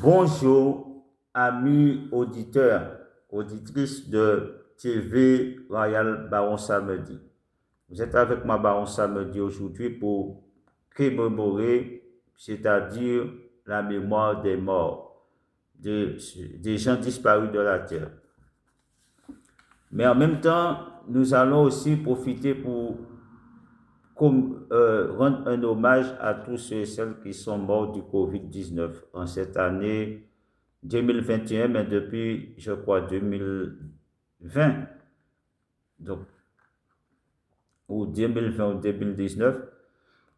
Bonjour, amis auditeurs, auditrices de TV Royal Baron Samedi. Vous êtes avec moi, Baron Samedi, aujourd'hui pour commémorer, c'est-à-dire la mémoire des morts, des gens disparus de la terre. Mais en même temps, nous allons aussi profiter pour rendre un hommage à tous ceux et celles qui sont morts du Covid-19 en cette année 2021, mais depuis, je crois, 2020, donc, ou 2020 ou 2019.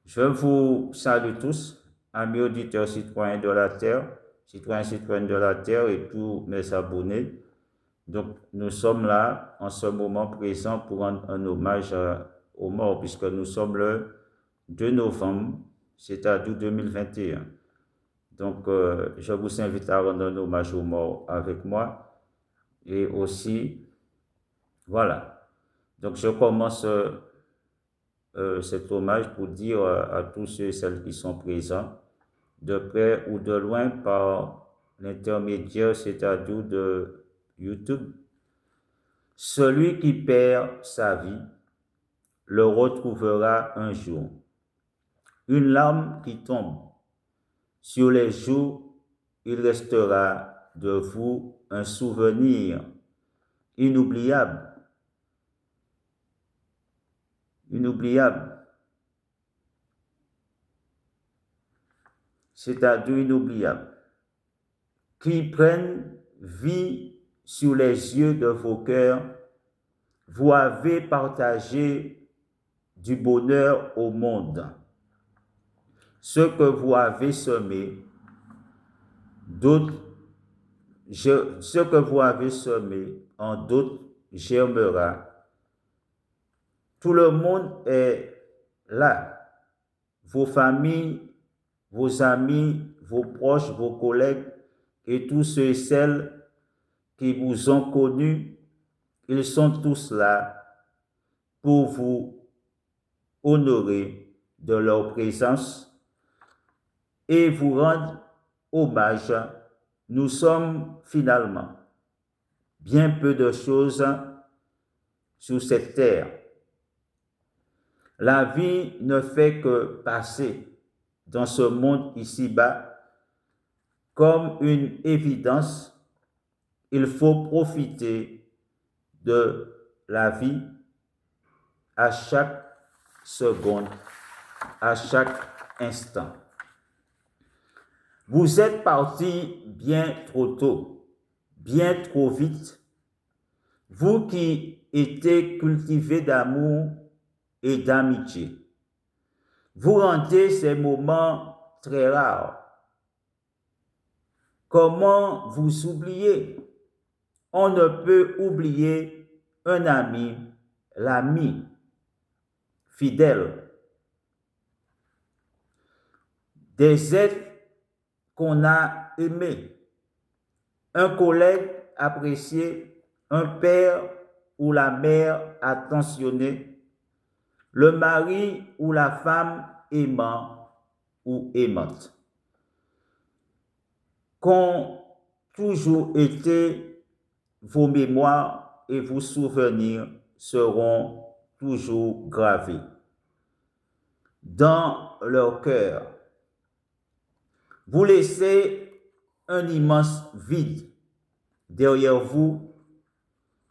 Je vous salue tous, amis auditeurs citoyens de la Terre, citoyens citoyennes de la Terre et tous mes abonnés. Donc, nous sommes là, en ce moment présent, pour rendre un hommage aux morts, puisque nous sommes le 2 novembre, c'est-à-dire 2021. Donc, je vous invite à rendre un hommage aux morts avec moi. Et aussi, voilà. Donc, je commence cet hommage pour dire à tous ceux et celles qui sont présents, de près ou de loin, par l'intermédiaire, c'est-à-dire de YouTube, celui qui perd sa vie le retrouvera un jour. Une larme qui tombe sur les joues, il restera de vous un souvenir inoubliable. Inoubliable. C'est-à-dire inoubliable. Qui prennent vie sur les yeux de vos cœurs, vous avez partagé du bonheur au monde. Ce que vous avez semé, ce que vous avez semé en d'autres germera. Tout le monde est là. Vos familles, vos amis, vos proches, vos collègues et tous ceux et celles qui vous ont connus, ils sont tous là pour vous honorer de leur présence et vous rendre hommage. Nous sommes finalement bien peu de choses sur cette terre. La vie ne fait que passer dans ce monde ici-bas comme une évidence. Il faut profiter de la vie à chaque seconde, à chaque instant. Vous êtes parti bien trop tôt, bien trop vite. Vous qui étiez cultivé d'amour et d'amitié. Vous rendez ces moments très rares. Comment vous oublier? On ne peut oublier un ami, l'ami fidèle, des êtres qu'on a aimés, un collègue apprécié, un père ou la mère attentionnée, le mari ou la femme aimant ou aimante, qu'ont toujours été vos mémoires et vos souvenirs seront toujours gravés dans leur cœur. Vous laissez un immense vide derrière vous.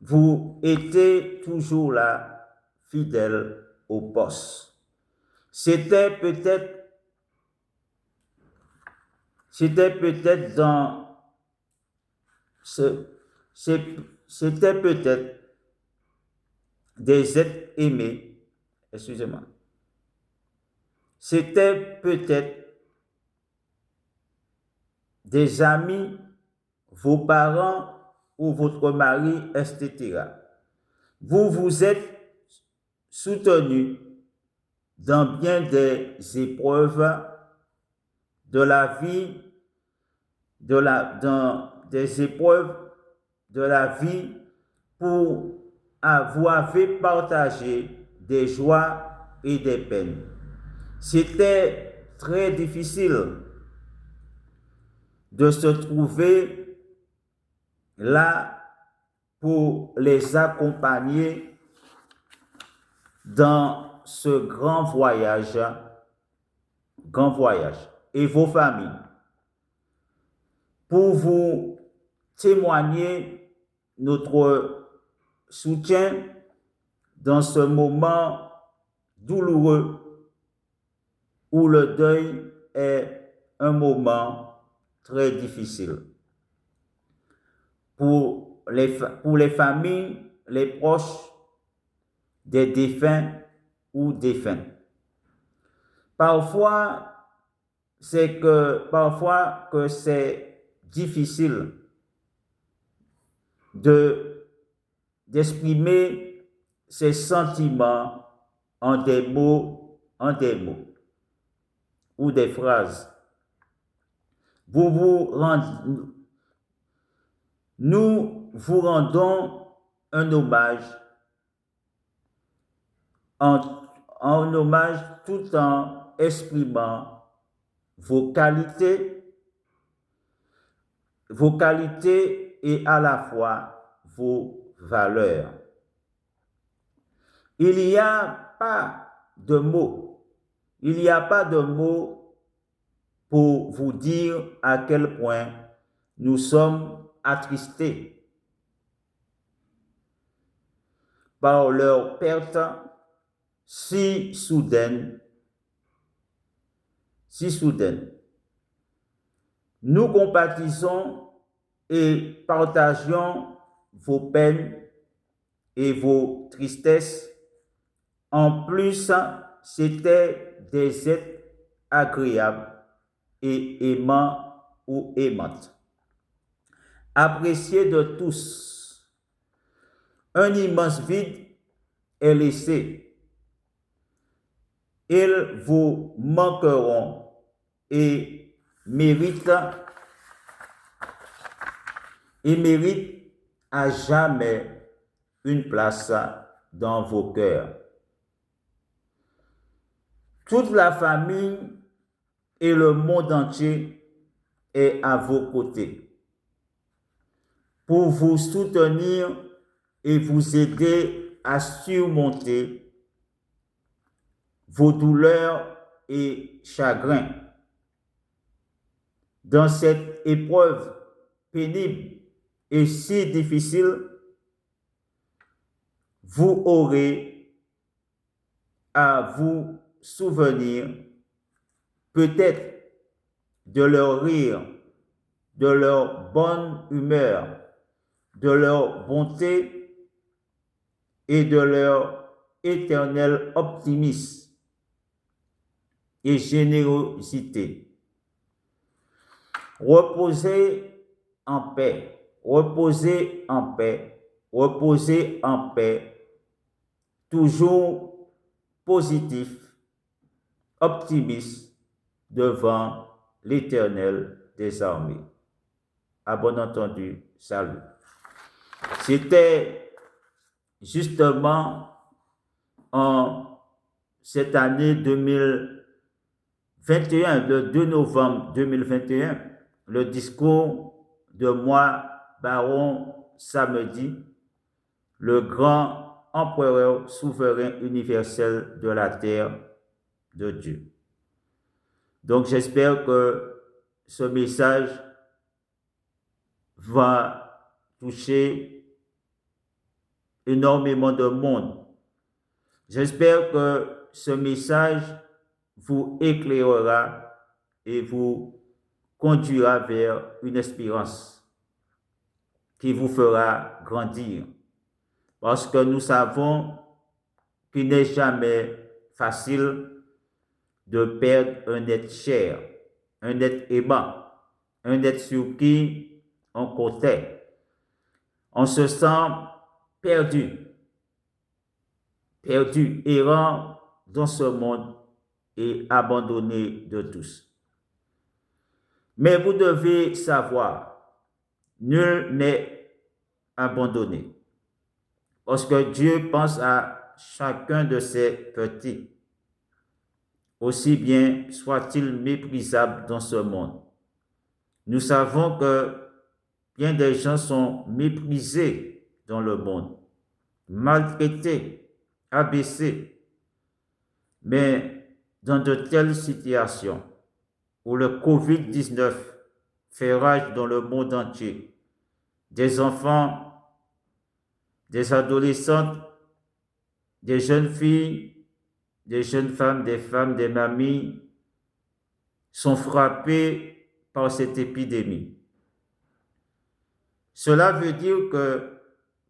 Vous étiez toujours là, fidèle au poste. C'était peut-être dans c'était peut-être des êtres aimés, excusez-moi. C'était peut-être des amis, vos parents ou votre mari, etc. Vous vous êtes soutenu dans bien des épreuves de la vie, dans des épreuves de la vie pour vous avez partagé des joies et des peines. C'était très difficile de se trouver là pour les accompagner dans ce grand voyage, et vos familles, pour vous témoigner notre soutien dans ce moment douloureux où le deuil est un moment très difficile. Pour les familles, les proches des défunts ou défunts. Parfois que c'est difficile d'exprimer ses sentiments en des mots ou des phrases. Nous vous rendons un hommage en hommage tout en exprimant vos qualités et à la fois vos valeurs. Il n'y a pas de mots pour vous dire à quel point nous sommes attristés par leur perte si soudaine. Nous compatissons et partageons vos peines et vos tristesses. En plus, c'était des êtres agréables et aimants ou aimantes, appréciés de tous. Un immense vide est laissé. Ils vous manqueront et méritent à jamais une place dans vos cœurs. Toute la famille et le monde entier est à vos côtés pour vous soutenir et vous aider à surmonter vos douleurs et chagrins. Dans cette épreuve pénible et si difficile, vous aurez à vous souvenir peut-être de leur rire, de leur bonne humeur, de leur bonté et de leur éternel optimisme et générosité. Reposez en paix, toujours positif, optimiste devant l'Éternel des armées. À bon entendu, salut. C'était justement en cette année 2021, le 2 novembre 2021, le discours de moi, Baron Samedi, le grand empereur souverain universel de la terre de Dieu. Donc j'espère que ce message va toucher énormément de monde. J'espère que ce message vous éclairera et vous conduira vers une espérance qui vous fera grandir. Parce que nous savons qu'il n'est jamais facile de perdre un être cher, un être aimant, un être sur qui on comptait. On se sent perdu, errant dans ce monde et abandonné de tous. Mais vous devez savoir, nul n'est abandonné. Parce que Dieu pense à chacun de ses petits, aussi bien soit-il méprisable dans ce monde. Nous savons que bien des gens sont méprisés dans le monde, maltraités, abaissés. Mais dans de telles situations où le Covid-19 fait rage dans le monde entier, des enfants, des adolescentes, des jeunes filles, des jeunes femmes, des mamies sont frappés par cette épidémie. Cela veut dire que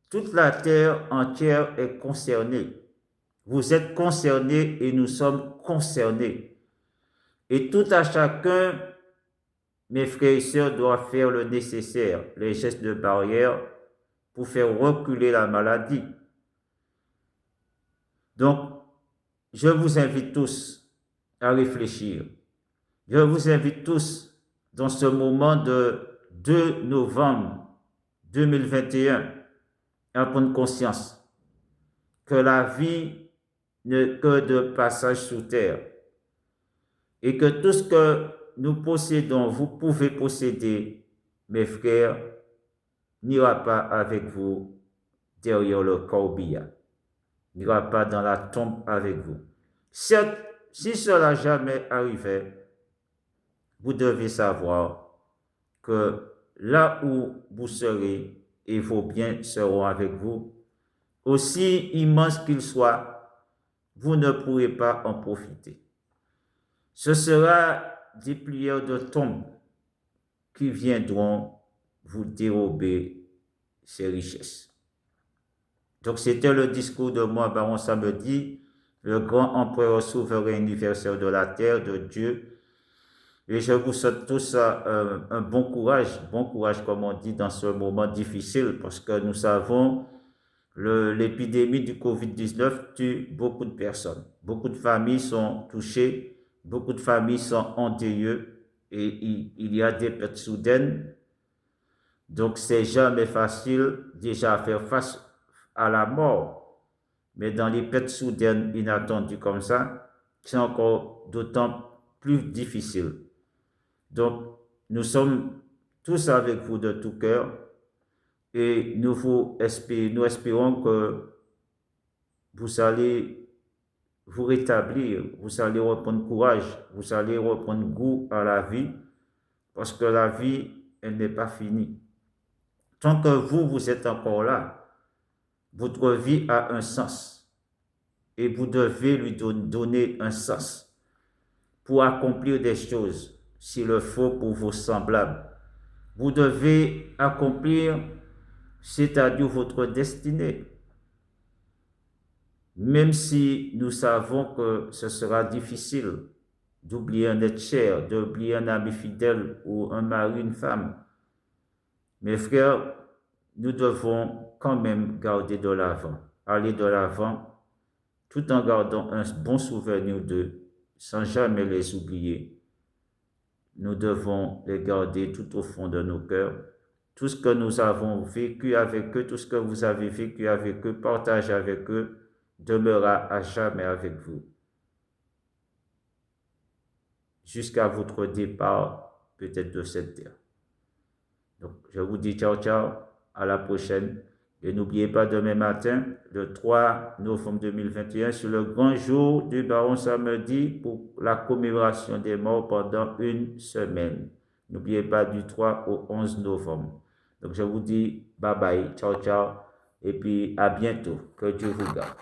toute la terre entière est concernée. Vous êtes concernés et nous sommes concernés. Et tout à chacun, mes frères et sœurs, doit faire le nécessaire, les gestes de barrière pour faire reculer la maladie. Donc, je vous invite tous à réfléchir. Je vous invite tous dans ce moment de 2 novembre 2021 à prendre conscience que la vie n'est que de passage sous terre et que tout ce que nous possédons, vous pouvez posséder, mes frères, n'ira pas avec vous derrière le corbillard, n'ira pas dans la tombe avec vous. Certes, si cela jamais arrivait, vous devez savoir que là où vous serez et vos biens seront avec vous, aussi immenses qu'ils soient, vous ne pourrez pas en profiter. Ce sera des prières de tombe qui viendront vous dérober ces richesses. Donc c'était le discours de moi, Baron Samedi, le grand empereur souverain universel de la terre, de Dieu. Et je vous souhaite tous un bon courage comme on dit dans ce moment difficile, parce que nous savons l'épidémie du Covid-19 tue beaucoup de personnes. Beaucoup de familles sont touchées, beaucoup de familles sont endeuillées et il y a des pertes soudaines. Donc c'est jamais facile déjà à faire face à la mort. Mais dans les pertes soudaines inattendues comme ça, c'est encore d'autant plus difficile. Donc, nous sommes tous avec vous de tout cœur et nous espérons que vous allez vous rétablir, vous allez reprendre courage, vous allez reprendre goût à la vie, parce que la vie, elle n'est pas finie. Tant que vous êtes encore là, votre vie a un sens et vous devez lui donner un sens pour accomplir des choses, s'il le faut, pour vos semblables. Vous devez accomplir, c'est-à-dire votre destinée. Même si nous savons que ce sera difficile d'oublier un être cher, d'oublier un ami fidèle ou un mari, une femme. Mes frères, nous devons quand même garder de l'avant, aller de l'avant, tout en gardant un bon souvenir d'eux, sans jamais les oublier. Nous devons les garder tout au fond de nos cœurs. Tout ce que nous avons vécu avec eux, tout ce que vous avez vécu avec eux, partagez avec eux, demeurera à jamais avec vous. Jusqu'à votre départ, peut-être de cette terre. Donc, je vous dis ciao, ciao, à la prochaine. Et n'oubliez pas demain matin, le 3 novembre 2021, sur le grand jour du Baron Samedi pour la commémoration des morts pendant une semaine. N'oubliez pas du 3 au 11 novembre. Donc je vous dis bye bye, ciao ciao, et puis à bientôt. Que Dieu vous garde.